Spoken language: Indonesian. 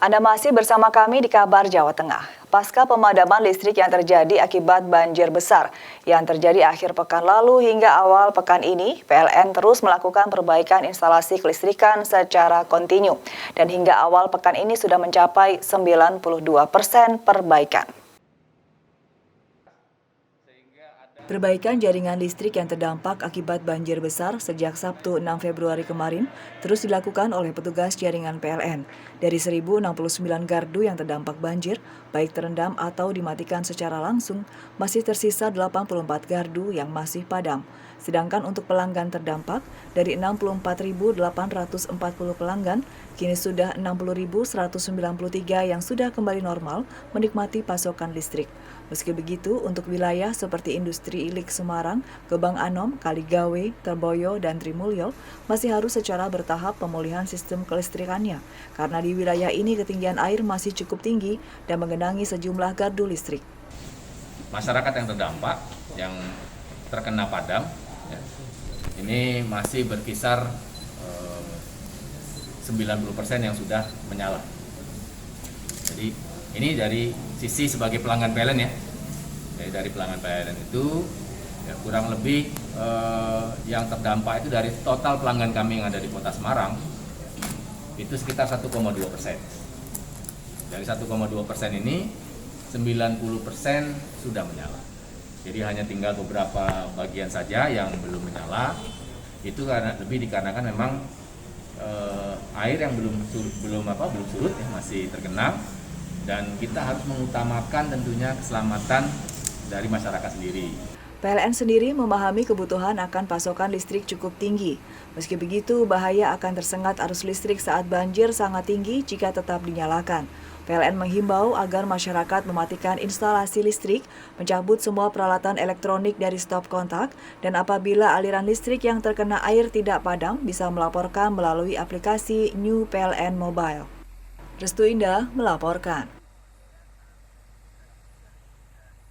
Anda masih bersama kami di Kabar Jawa Tengah. Pasca pemadaman listrik yang terjadi akibat banjir besar yang terjadi akhir pekan lalu hingga awal pekan ini, PLN terus melakukan perbaikan instalasi kelistrikan secara kontinu. Dan hingga awal pekan ini sudah mencapai 92% perbaikan. Perbaikan jaringan listrik yang terdampak akibat banjir besar sejak Sabtu 6 Februari kemarin terus dilakukan oleh petugas jaringan PLN. Dari 1069 gardu yang terdampak banjir, baik terendam atau dimatikan secara langsung, masih tersisa 84 gardu yang masih padam. Sedangkan untuk pelanggan terdampak, dari 64.840 pelanggan, kini sudah 60.193 yang sudah kembali normal menikmati pasokan listrik. Meski begitu, untuk wilayah seperti industri Ilik Semarang, Gebang Anom, Kaligawe, Terboyo, dan Trimulyo masih harus secara bertahap pemulihan sistem kelistrikannya, karena di wilayah ini ketinggian air masih cukup tinggi dan menggenangi sejumlah gardu listrik. Masyarakat yang terdampak, yang terkena padam, ya, ini masih berkisar 90% yang sudah menyala. Jadi ini dari sisi sebagai pelanggan PLN ya. Jadi dari pelanggan PLN itu ya, kurang lebih yang terdampak itu dari total pelanggan kami yang ada di Kota Semarang itu sekitar 1,2%. Dari 1,2% ini 90% sudah menyala. Jadi hanya tinggal beberapa bagian saja yang belum menyala. Itu karena lebih dikarenakan memang air yang belum surut ya, masih tergenang, dan kita harus mengutamakan tentunya keselamatan dari masyarakat sendiri. PLN sendiri memahami kebutuhan akan pasokan listrik cukup tinggi. Meski begitu, bahaya akan tersengat arus listrik saat banjir sangat tinggi jika tetap dinyalakan. PLN menghimbau agar masyarakat mematikan instalasi listrik, mencabut semua peralatan elektronik dari stop kontak, dan apabila aliran listrik yang terkena air tidak padam, bisa melaporkan melalui aplikasi New PLN Mobile. Restu Indah melaporkan.